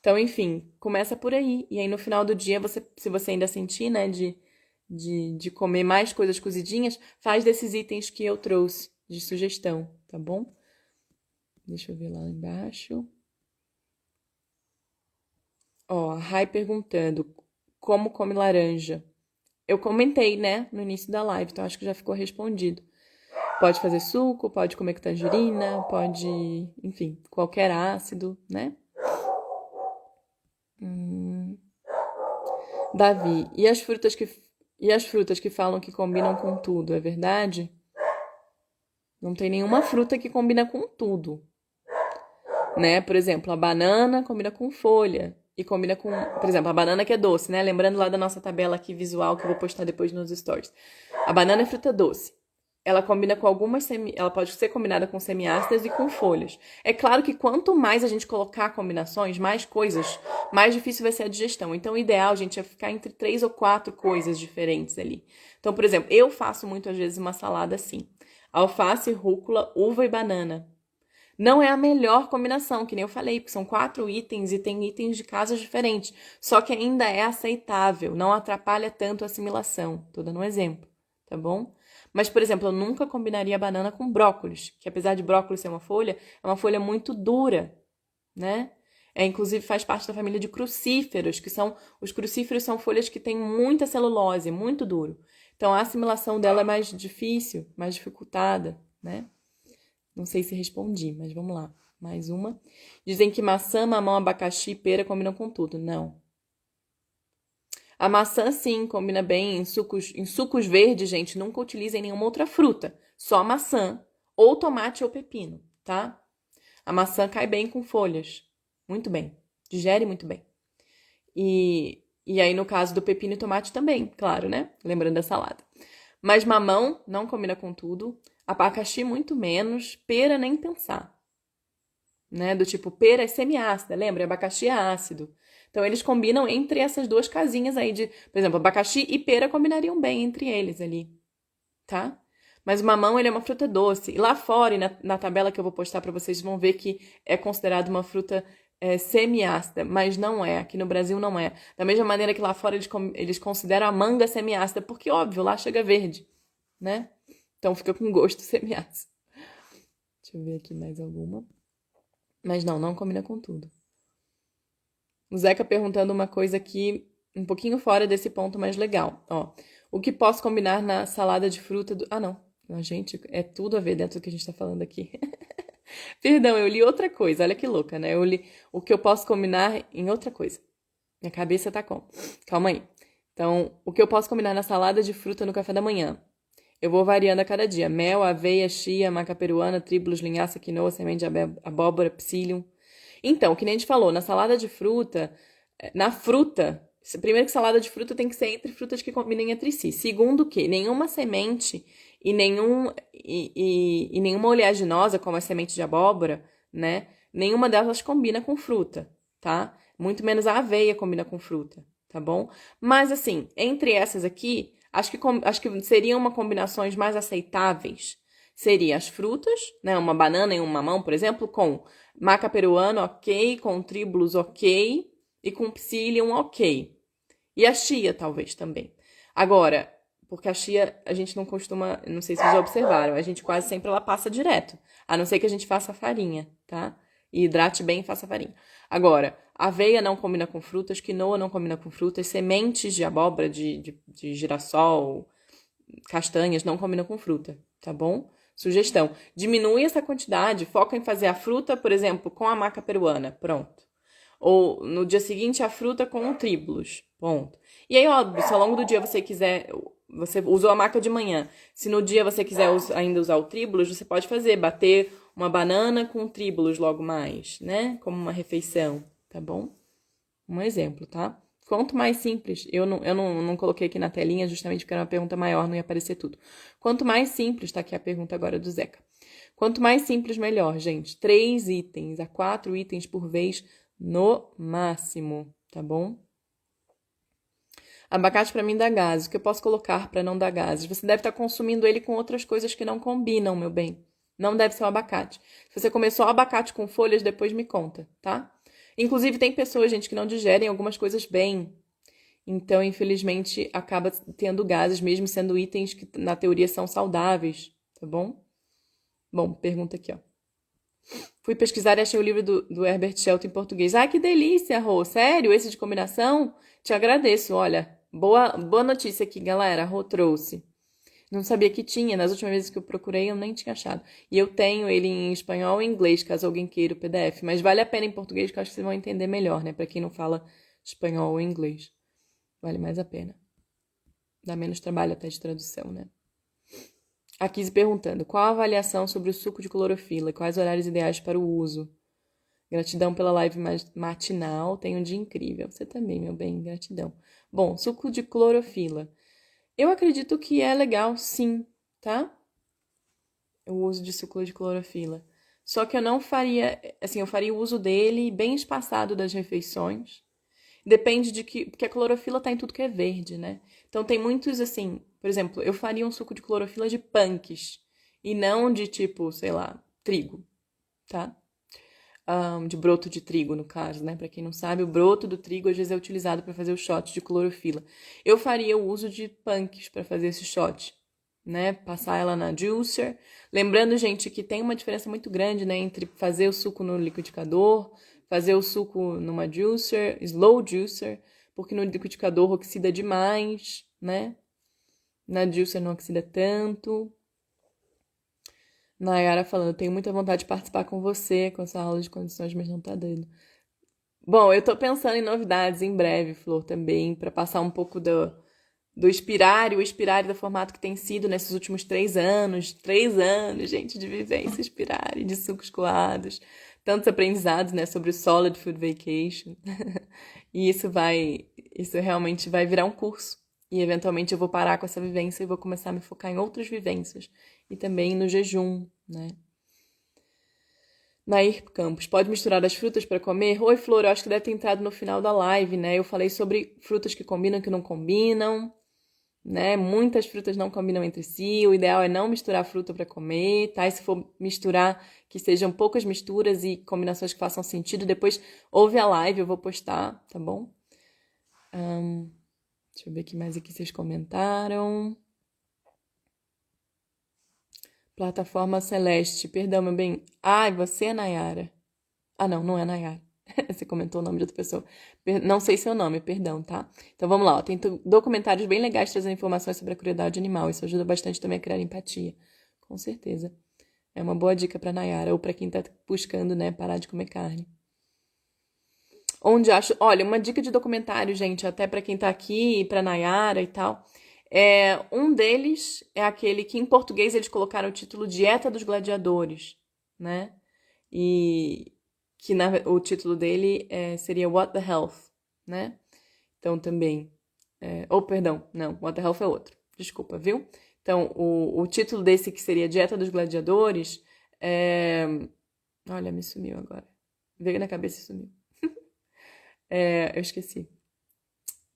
Então, enfim, começa por aí. E aí no final do dia, se você ainda sentir, né, de comer mais coisas cozidinhas, faz desses itens que eu trouxe de sugestão, tá bom? Deixa eu ver lá embaixo. Ó, a Rai perguntando como come laranja. Eu comentei, né, no início da live, então acho que já ficou respondido. Pode fazer suco, pode comer com tangerina, pode, enfim, qualquer ácido, né? Davi, e as frutas que falam que combinam com tudo, é verdade? Não tem nenhuma fruta que combina com tudo, né? Por exemplo, a banana combina com folha e combina com, por exemplo, a banana que é doce, né? Lembrando lá da nossa tabela aqui visual que eu vou postar depois nos stories. A banana é fruta doce. Ela combina com ela pode ser combinada com semiácidas e com folhas. É claro que quanto mais a gente colocar combinações, mais coisas, mais difícil vai ser a digestão. Então, o ideal, gente, é ficar entre 3 ou 4 coisas diferentes ali. Então, por exemplo, eu faço muito às vezes uma salada assim: alface, rúcula, uva e banana. Não é a melhor combinação, que nem eu falei, porque são 4 itens e tem itens de casas diferentes. Só que ainda é aceitável, não atrapalha tanto a assimilação. Tô dando um exemplo, tá bom? Mas, por exemplo, eu nunca combinaria banana com brócolis, que apesar de brócolis ser uma folha, é uma folha muito dura, né? Inclusive faz parte da família de crucíferos, os crucíferos são folhas que têm muita celulose, muito duro. Então a assimilação dela é mais difícil, mais dificultada, né? Não sei se respondi, mas vamos lá. Mais uma. Dizem que maçã, mamão, abacaxi e pera combinam com tudo. Não. A maçã, sim, combina bem em sucos verdes, gente. Nunca utilizem nenhuma outra fruta. Só maçã. Ou tomate ou pepino, tá? A maçã cai bem com folhas. Muito bem. Digere muito bem. E aí, no caso do pepino e tomate também, claro, né? Lembrando da salada. Mas mamão não combina com tudo. Abacaxi, muito menos. Pera, nem pensar. Né? Do tipo, pera é semiácida, lembra? Abacaxi é ácido. Então, eles combinam entre essas duas casinhas aí de... Por exemplo, abacaxi e pera combinariam bem entre eles ali, tá? Mas o mamão, ele é uma fruta doce. E lá fora, e na tabela que eu vou postar pra vocês, vão ver que é considerado uma fruta semiácida. Mas não é. Aqui no Brasil não é. Da mesma maneira que lá fora eles consideram a manga semiácida. Porque, óbvio, lá chega verde, né? Então, fica com gosto semiácido. Deixa eu ver aqui mais alguma. Mas não combina com tudo. O Zeca perguntando uma coisa aqui, um pouquinho fora desse ponto mais legal. Ó, o que posso combinar na salada de fruta do... Ah, não. Gente, é tudo a ver dentro do que a gente tá falando aqui. Perdão, eu li outra coisa. Olha que louca, né? Eu li o que eu posso combinar em outra coisa. Minha cabeça tá com. Calma aí. Então, o que eu posso combinar na salada de fruta no café da manhã? Eu vou variando a cada dia. Mel, aveia, chia, maca peruana, tribulus, linhaça, quinoa, semente de abóbora, psyllium. Então, que nem a gente falou, na salada de fruta, na fruta, primeiro que salada de fruta tem que ser entre frutas que combinem entre si. Segundo que nenhuma semente e nenhuma oleaginosa, como a semente de abóbora, né? Nenhuma delas combina com fruta, tá? Muito menos a aveia combina com fruta, tá bom? Mas assim, entre essas aqui, acho que seriam uma combinações mais aceitáveis. Seria as frutas, né? Uma banana e um mamão, por exemplo, com maca peruana, ok, com tribulus, ok, e com psyllium, ok. E a chia, talvez, também. Agora, porque a chia, a gente não costuma, não sei se vocês já observaram, a gente quase sempre ela passa direto. A não ser que a gente faça farinha, tá? E hidrate bem e faça farinha. Agora, aveia não combina com frutas, quinoa não combina com frutas, sementes de abóbora, de girassol, castanhas não combinam com fruta, tá bom? Sugestão: diminui essa quantidade, foca em fazer a fruta, por exemplo, com a maca peruana, pronto. Ou no dia seguinte a fruta com o tribulus, ponto. E aí, óbvio, se ao longo do dia você quiser, você usou a maca de manhã, se no dia você quiser ainda usar o tribulus, você pode fazer, bater uma banana com o tribulus logo mais, né? Como uma refeição, tá bom? Um exemplo, tá? Quanto mais simples, eu não coloquei aqui na telinha justamente porque era uma pergunta maior, não ia aparecer tudo. Quanto mais simples, tá aqui a pergunta agora do Zeca. Quanto mais simples, melhor, gente. 3 itens a 4 itens por vez no máximo, tá bom? Abacate para mim dá gases. O que eu posso colocar para não dar gases? Você deve estar consumindo ele com outras coisas que não combinam, meu bem. Não deve ser o abacate. Se você começou o abacate com folhas, depois me conta, tá? Inclusive, tem pessoas, gente, que não digerem algumas coisas bem. Então, infelizmente, acaba tendo gases, mesmo sendo itens que, na teoria, são saudáveis, tá bom? Bom, pergunta aqui, ó. Fui pesquisar e achei o livro do Herbert Shelton em português. Ai, que delícia, Rô! Sério? Esse de combinação? Te agradeço, olha. Boa notícia aqui, galera. A Rô trouxe. Não sabia que tinha. Nas últimas vezes que eu procurei, eu nem tinha achado. E eu tenho ele em espanhol e inglês, caso alguém queira o PDF. Mas vale a pena em português, que eu acho que vocês vão entender melhor, né? Pra quem não fala espanhol ou inglês. Vale mais a pena. Dá menos trabalho até de tradução, né? A Kizzy perguntando, qual a avaliação sobre o suco de clorofila? Quais horários ideais para o uso? Gratidão pela live matinal, tem um dia incrível. Você também, meu bem, gratidão. Bom, suco de clorofila. Eu acredito que é legal, sim, tá? O uso de suco de clorofila. Só que eu não faria, assim, eu faria o uso dele bem espaçado das refeições. Depende de que, porque a clorofila tá em tudo que é verde, né? Então tem muitos, assim, por exemplo, eu faria um suco de clorofila de punks e não de tipo, sei lá, trigo, tá? De broto de trigo, no caso, né? Pra quem não sabe, o broto do trigo às vezes é utilizado para fazer o shot de clorofila. Eu faria o uso de punks para fazer esse shot, né? Passar ela na juicer. Lembrando, gente, que tem uma diferença muito grande, né, entre fazer o suco no liquidificador, fazer o suco numa juicer, slow juicer, porque no liquidificador oxida demais, né? Na juicer não oxida tanto. Nayara falando, tenho muita vontade de participar com você com essa aula de condições, mas não tá dando. Bom, eu tô pensando em novidades em breve, Flor, também, para passar um pouco do Inspirare, o Inspirare do formato que tem sido nesses últimos 3 anos. 3 anos, gente, de vivência Inspirare, de sucos coados, tantos aprendizados, né, sobre o Solid Food Vacation. E isso realmente vai virar um curso. E eventualmente eu vou parar com essa vivência e vou começar a me focar em outras vivências. E também no jejum, né? Nair Campos, pode misturar as frutas para comer? Oi, Flor, eu acho que deve ter entrado no final da live, né? Eu falei sobre frutas que combinam e que não combinam, né? Muitas frutas não combinam entre si. O ideal é não misturar fruta para comer, tá? E se for misturar, que sejam poucas misturas e combinações que façam sentido. Depois ouve a live, eu vou postar, tá bom? Deixa eu ver o que mais aqui vocês comentaram. Plataforma Celeste. Perdão, meu bem. Ai, você é Nayara. Ah, não, não é Nayara. Você comentou o nome de outra pessoa. Não sei seu nome, perdão, tá? Então vamos lá, ó. Tem documentários bem legais trazendo informações sobre a crueldade animal. Isso ajuda bastante também a criar empatia. Com certeza. É uma boa dica pra Nayara ou pra quem tá buscando, né, parar de comer carne. Onde acho. Olha, uma dica de documentário, gente, até pra quem tá aqui, pra Nayara e tal. Um deles é aquele que em português eles colocaram o título Dieta dos Gladiadores, né? E que o título dele seria What the Health, né? Então também. Perdão, não, What the Health é outro. Desculpa, viu? Então, o título desse que seria Dieta dos Gladiadores Olha, me sumiu agora. Veio na cabeça e sumiu. Eu esqueci.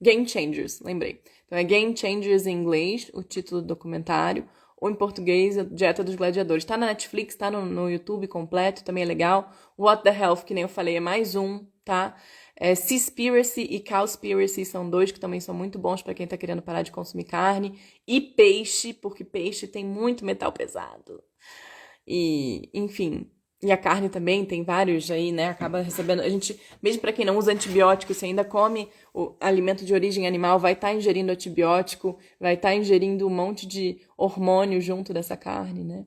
Game Changers, lembrei. Então é Game Changers em inglês, o título do documentário, ou em português, Dieta dos Gladiadores. Tá na Netflix, tá no YouTube completo, também é legal. What the Health, que nem eu falei, é mais um, tá? Seaspiracy e Cowspiracy são dois que também são muito bons para quem tá querendo parar de consumir carne. E peixe, porque peixe tem muito metal pesado. E, enfim, e a carne também tem vários aí, né? Acaba recebendo. A gente, mesmo para quem não usa antibiótico, se ainda come o alimento de origem animal, vai estar ingerindo antibiótico, vai estar ingerindo um monte de hormônio junto dessa carne, né?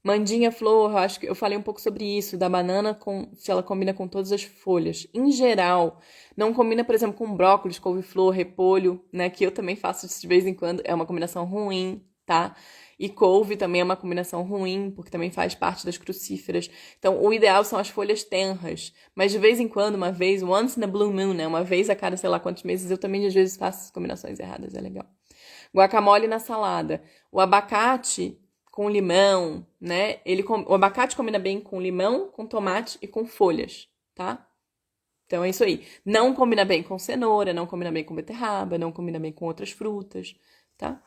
Mandinha flor, eu acho que eu falei um pouco sobre isso, da banana se ela combina com todas as folhas. Em geral, não combina, por exemplo, com brócolis, couve-flor, repolho, né? Que eu também faço isso de vez em quando, é uma combinação ruim, tá? E couve também é uma combinação ruim, porque também faz parte das crucíferas. Então, o ideal são as folhas tenras. Mas de vez em quando, uma vez, once in a blue moon, né? Uma vez a cada sei lá quantos meses, eu também às vezes faço combinações erradas, é legal. Guacamole na salada. O abacate com limão, né? O abacate combina bem com limão, com tomate e com folhas, tá? Então é isso aí. Não combina bem com cenoura, não combina bem com beterraba, não combina bem com outras frutas, tá?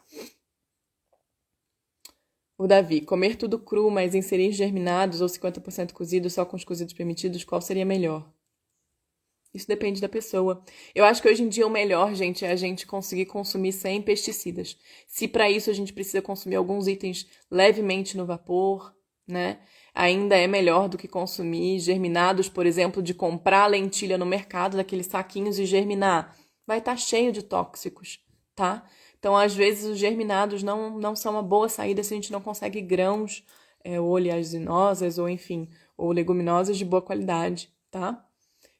O Davi, comer tudo cru, mas inserir germinados ou 50% cozido só com os cozidos permitidos, qual seria melhor? Isso depende da pessoa. Eu acho que hoje em dia o melhor, gente, é a gente conseguir consumir sem pesticidas. Se para isso a gente precisa consumir alguns itens levemente no vapor, né? Ainda é melhor do que consumir germinados, por exemplo, de comprar lentilha no mercado, daqueles saquinhos e germinar. Vai estar cheio de tóxicos, tá? Então, às vezes, os germinados não são uma boa saída se a gente não consegue grãos, ou oleaginosas, ou enfim, ou leguminosas de boa qualidade, tá?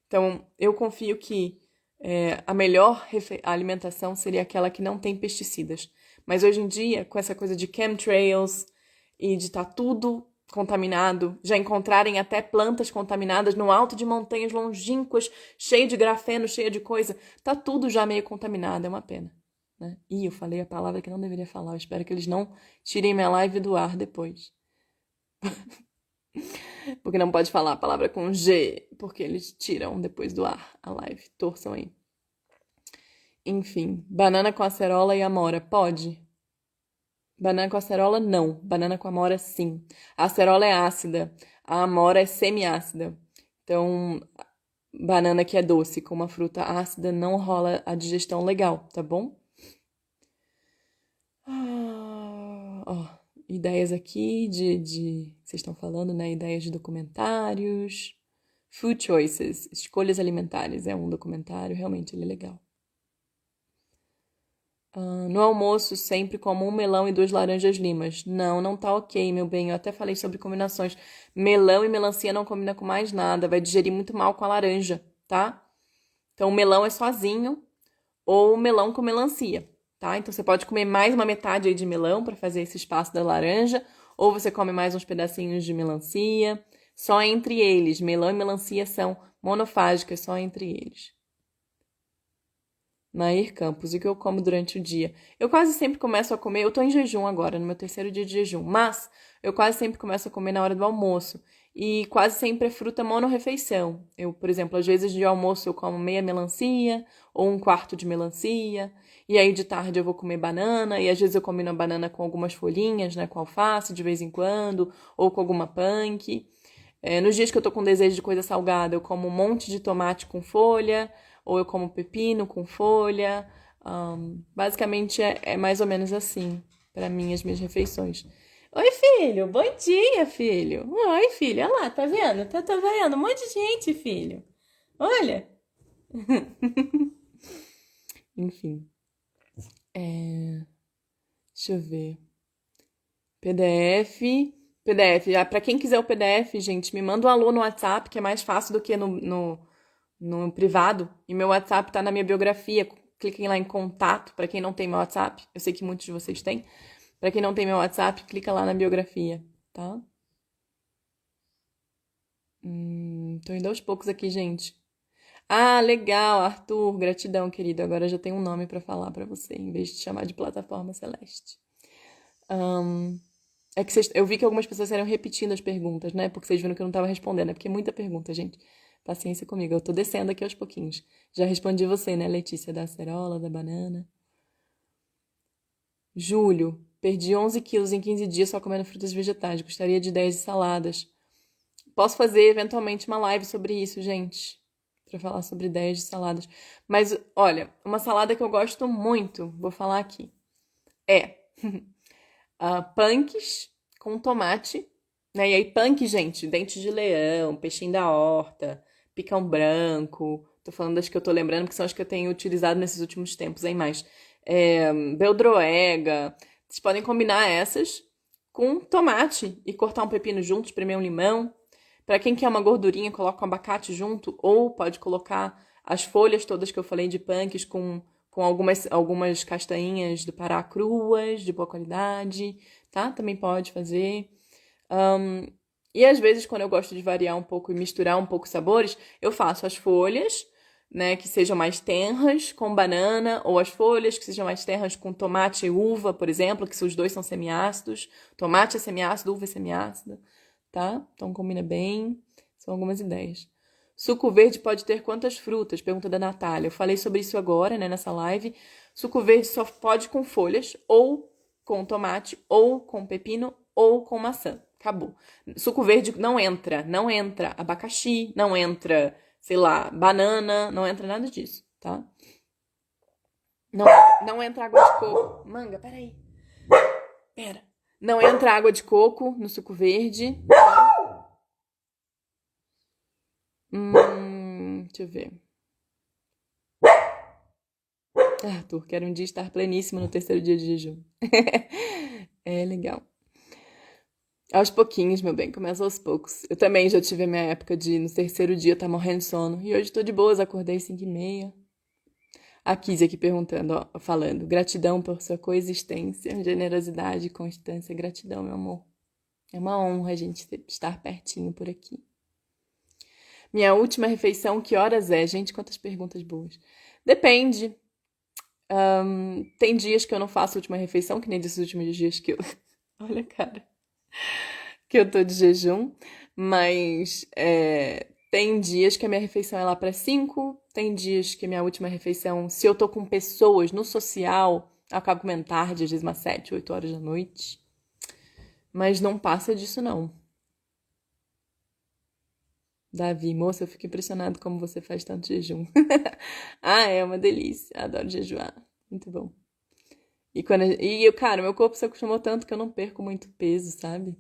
Então, eu confio que a melhor alimentação seria aquela que não tem pesticidas. Mas hoje em dia, com essa coisa de chemtrails e de estar tudo contaminado, já encontrarem até plantas contaminadas no alto de montanhas longínquas, cheio de grafeno, cheio de coisa, tá tudo já meio contaminado, é uma pena. Né? Ih, eu falei a palavra que não deveria falar, eu espero que eles não tirem minha live do ar depois. Porque não pode falar a palavra com G, porque eles tiram depois do ar a live. Torçam aí. Enfim, banana com acerola e amora, pode? Banana com acerola, não. Banana com amora, sim. A acerola é ácida, a amora é semiácida. Então, banana que é doce com uma fruta ácida não rola a digestão legal, tá bom? Ideias aqui de vocês estão falando, né? Ideias de documentários. Food Choices, Escolhas Alimentares, é um documentário, realmente ele é legal. No almoço, sempre como um melão e 2 laranjas limas. Não tá ok, meu bem. Eu até falei sobre combinações. Melão e melancia não combina com mais nada. Vai digerir muito mal com a laranja, tá? Então, o melão é sozinho ou melão com melancia, tá? Então, você pode comer mais uma metade aí de melão para fazer esse espaço da laranja. Ou você come mais uns pedacinhos de melancia. Só entre eles. Melão e melancia são monofágicas, só entre eles. Nair Campos, e o que eu como durante o dia? Eu quase sempre começo a comer, eu tô em jejum agora, no meu 3º dia de jejum, mas eu quase sempre começo a comer na hora do almoço. E quase sempre é fruta monorrefeição. Eu, por exemplo, às vezes de almoço eu como meia melancia ou 1/4 de melancia. E aí de tarde eu vou comer banana, e às vezes eu combino a banana com algumas folhinhas, né, com alface de vez em quando, ou com alguma punk. Nos dias que eu tô com desejo de coisa salgada, eu como um monte de tomate com folha, ou eu como pepino com folha. Basicamente é mais ou menos assim, para mim, as minhas refeições. Oi, filho! Bom dia, filho! Oi, filho! Olha lá, tá vendo? Tá vendo? Um monte de gente, filho! Olha! Enfim. Deixa eu ver. PDF. Para quem quiser o PDF, gente, me manda um alô no WhatsApp, que é mais fácil do que no privado. E meu WhatsApp tá na minha biografia. cliquem lá em contato, para quem não tem meu WhatsApp. Eu sei que muitos de vocês têm. Para quem não tem meu WhatsApp, clica lá na biografia, tá? Tô indo aos poucos aqui, gente. Ah, legal, Arthur, gratidão, querido. Agora já tenho um nome pra falar pra você, em vez de chamar de plataforma celeste. É que eu vi que algumas pessoas eram repetindo as perguntas, né? Porque vocês viram que eu não tava respondendo. É porque é muita pergunta, gente. Paciência comigo. Eu tô descendo aqui aos pouquinhos. Já respondi você, né, Letícia? Da acerola, da banana. Júlio, perdi 11 quilos em 15 dias só comendo frutas e vegetais. Gostaria de 10 de saladas. Posso fazer eventualmente uma live sobre isso, gente. Pra falar sobre ideias de saladas. Mas, olha, uma salada que eu gosto muito, vou falar aqui, é punks com tomate, né? E aí, punk, gente, dente de leão, peixinho da horta, picão branco. Tô falando das que eu tô lembrando, porque são as que eu tenho utilizado nesses últimos tempos, hein? Mais. Beldroega. Vocês podem combinar essas com tomate e cortar um pepino junto, espremer um limão. Pra quem quer uma gordurinha, coloca um abacate junto, ou pode colocar as folhas todas que eu falei de punks com algumas castanhinhas do Pará cruas, de boa qualidade, tá? Também pode fazer. E às vezes, quando eu gosto de variar um pouco e misturar um pouco os sabores, eu faço as folhas, né, que sejam mais tenras com banana, ou as folhas que sejam mais tenras com tomate e uva, por exemplo, que os dois são semiácidos. Tomate é semiácido, uva é semiácida, tá? Então combina bem. São algumas ideias. Suco verde pode ter quantas frutas? Pergunta da Natália. Eu falei sobre isso agora, né, nessa live. Suco verde só pode com folhas, ou com tomate, ou com pepino, ou com maçã. Acabou. Suco verde não entra abacaxi, não entra, sei lá, banana, não entra nada disso, tá? Não, não entra água de coco. Manga, peraí. Pera. Não entra água de coco no suco verde. Deixa eu ver. Arthur, quero um dia estar pleníssimo no terceiro dia de jejum. É legal. Aos pouquinhos, meu bem, começa aos poucos. Eu também já tive a minha época de, no terceiro dia, estar morrendo de sono. E hoje tô de boas, acordei 5h30. A Kizzy aqui perguntando, ó, falando. Gratidão por sua coexistência, generosidade, constância. Gratidão, meu amor. É uma honra a gente estar pertinho por aqui. Minha última refeição, que horas é? Gente, quantas perguntas boas. Depende. Tem dias que eu não faço a última refeição, que nem desses últimos dias que eu... Olha, cara. Que eu tô de jejum. Mas tem dias que a minha refeição é lá para 5. Tem dias que a minha última refeição, se eu tô com pessoas no social, eu acabo comendo tarde, às vezes umas 7, 8 horas da noite. Mas não passa disso, não. Davi, moça, eu fico impressionado como você faz tanto jejum. Ah, é uma delícia. Adoro jejuar. Muito bom. Cara, meu corpo se acostumou tanto que eu não perco muito peso, sabe?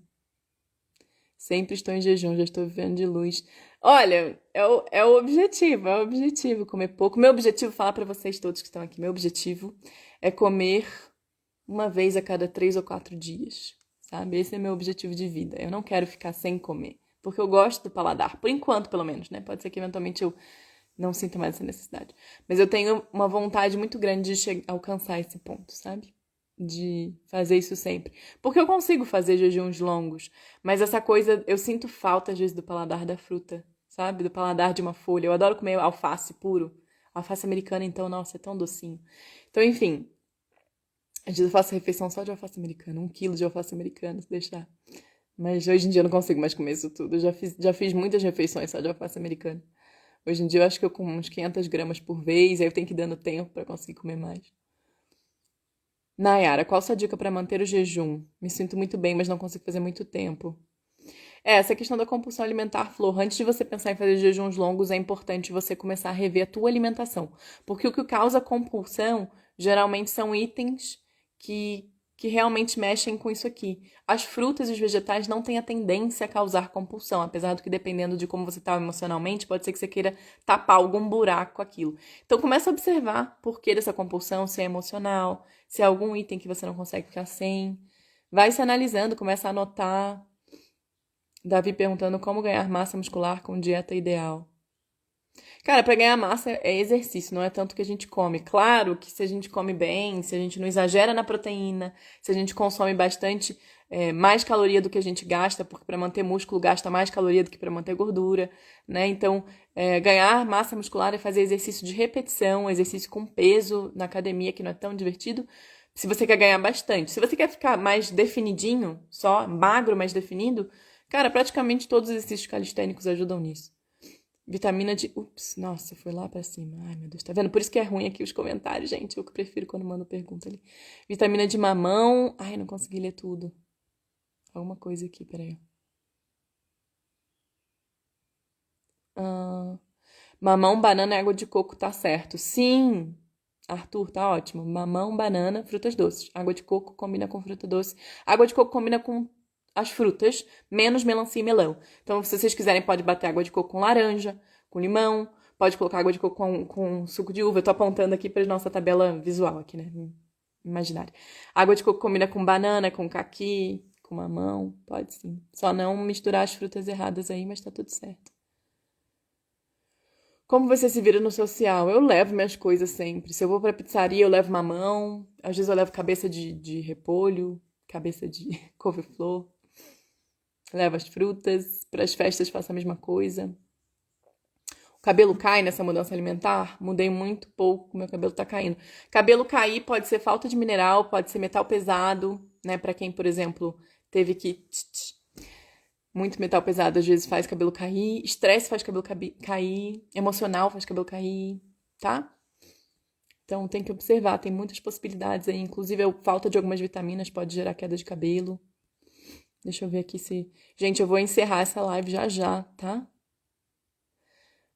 Sempre estou em jejum, já estou vivendo de luz. Olha, é o objetivo comer pouco. Meu objetivo, falar pra vocês todos que estão aqui, meu objetivo é comer uma vez a cada 3 ou 4 dias, sabe? Esse é meu objetivo de vida. Eu não quero ficar sem comer, porque eu gosto do paladar, por enquanto, pelo menos, né? Pode ser que eventualmente eu não sinta mais essa necessidade. Mas eu tenho uma vontade muito grande de alcançar esse ponto, sabe? De fazer isso sempre. Porque eu consigo fazer jejuns longos, mas essa coisa, eu sinto falta às vezes do paladar da fruta, sabe? Do paladar de uma folha. Eu adoro comer alface puro. Alface americana, então, nossa, é tão docinho. Então, enfim, às vezes eu faço refeição só de alface americana, 1 quilo de alface americana, se deixar. Mas hoje em dia eu não consigo mais comer isso tudo. Eu já fiz muitas refeições só de alface americana. Hoje em dia eu acho que eu como uns 500 gramas por vez, aí eu tenho que ir dando tempo pra conseguir comer mais. Nayara, qual sua dica para manter o jejum? Me sinto muito bem, mas não consigo fazer muito tempo. Essa questão da compulsão alimentar, Flor. Antes de você pensar em fazer jejuns longos, é importante você começar a rever a tua alimentação. Porque o que causa compulsão, geralmente, são itens que realmente mexem com isso aqui. As frutas e os vegetais não têm a tendência a causar compulsão, apesar do que, dependendo de como você está emocionalmente, pode ser que você queira tapar algum buraco com aquilo. Então, começa a observar por que dessa compulsão, se é emocional, se é algum item que você não consegue ficar sem. Vai se analisando, começa a anotar. Davi perguntando como ganhar massa muscular com dieta ideal. Cara, pra ganhar massa é exercício, não é tanto que a gente come. Claro que se a gente come bem, se a gente não exagera na proteína, se a gente consome bastante, mais caloria do que a gente gasta, porque para manter músculo gasta mais caloria do que para manter gordura, né? Então, ganhar massa muscular é fazer exercício de repetição, exercício com peso na academia, que não é tão divertido. Se você quer ganhar bastante. Se você quer ficar mais definidinho, só magro, mais definido, cara, praticamente todos os exercícios calistênicos ajudam nisso. Vitamina de. Ups, nossa, foi lá pra cima. Ai, meu Deus, tá vendo? Por isso que é ruim aqui os comentários, gente. Eu que prefiro quando mando pergunta ali. Vitamina de mamão. Ai, não consegui ler tudo. Alguma coisa aqui, peraí. Ah, mamão, banana e água de coco tá certo. Sim! Arthur, tá ótimo. Mamão, banana, frutas doces. Água de coco combina com fruta doce. Água de coco combina com as frutas, menos melancia e melão. Então, se vocês quiserem, pode bater água de coco com laranja, com limão. Pode colocar água de coco com suco de uva. Eu tô apontando aqui pra nossa tabela visual aqui, né? Imaginária. Água de coco combina com banana, com caqui, com mamão. Pode sim. Só não misturar as frutas erradas aí, mas tá tudo certo. Como você se vira no social? Eu levo minhas coisas sempre. Se eu vou pra pizzaria, eu levo mamão. Às vezes eu levo cabeça de repolho, cabeça de couve-flor. Levo as frutas. Para as festas faço a mesma coisa. O cabelo cai nessa mudança alimentar? Mudei muito pouco, meu cabelo tá caindo. Cabelo cair pode ser falta de mineral, pode ser metal pesado, né? Para quem, por exemplo, teve que muito metal pesado às vezes faz cabelo cair, estresse faz cabelo cair, emocional faz cabelo cair, tá? Então tem que observar, tem muitas possibilidades aí, inclusive a falta de algumas vitaminas pode gerar queda de cabelo. Deixa eu ver aqui se. Gente, eu vou encerrar essa live já já, tá?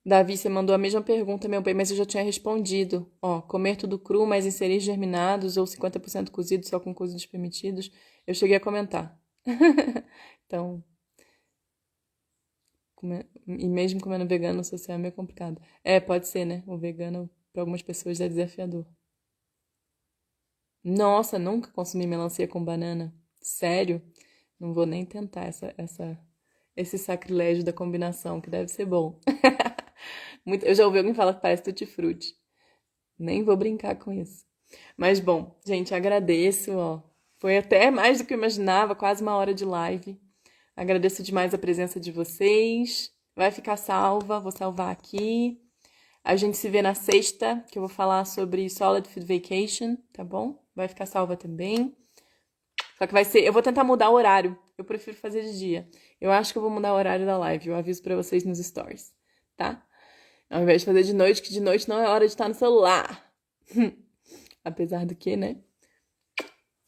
Davi, você mandou a mesma pergunta, meu bem, mas eu já tinha respondido. Ó, comer tudo cru, mas inserir germinados ou 50% cozido só com cozidos permitidos. Eu cheguei a comentar. Então, e mesmo comendo vegano social é meio complicado. É, pode ser, né? O vegano, para algumas pessoas, é desafiador. Nossa, nunca consumi melancia com banana. Sério? Não vou nem tentar esse sacrilégio da combinação, que deve ser bom. Eu já ouvi alguém falar que parece tutti-frutti. Nem vou brincar com isso. Mas bom, gente, agradeço, ó. Foi até mais do que eu imaginava, quase uma hora de live. Agradeço demais a presença de vocês. Vai ficar salva, vou salvar aqui. A gente se vê na sexta, que eu vou falar sobre Solid Food Vacation, tá bom? Vai ficar salva também. Só que vai ser. Eu vou tentar mudar o horário. Eu prefiro fazer de dia. Eu acho que eu vou mudar o horário da live. Eu aviso pra vocês nos stories, tá? Ao invés de fazer de noite, que de noite não é hora de estar no celular. Apesar do que, né?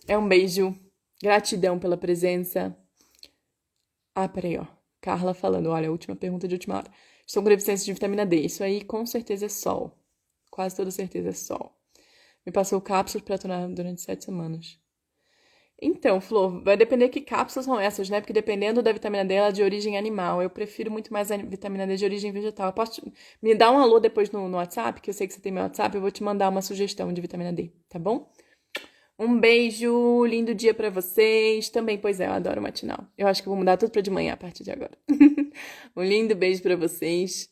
É um beijo. Gratidão pela presença. Ah, peraí, ó. Carla falando, olha, a última pergunta de última hora. Estou com deficiência de vitamina D. Isso aí com certeza é sol. Quase toda certeza é sol. Me passou cápsulas para tomar durante 7 semanas. Então, Flor, vai depender que cápsulas são essas, né? Porque dependendo da vitamina D, ela é de origem animal. Eu prefiro muito mais a vitamina D de origem vegetal. Eu posso me dar um alô depois no WhatsApp, que eu sei que você tem meu WhatsApp, eu vou te mandar uma sugestão de vitamina D, tá bom? Um beijo, lindo dia pra vocês. Também, pois é, eu adoro matinal. Eu acho que eu vou mudar tudo pra de manhã a partir de agora. Um lindo beijo pra vocês.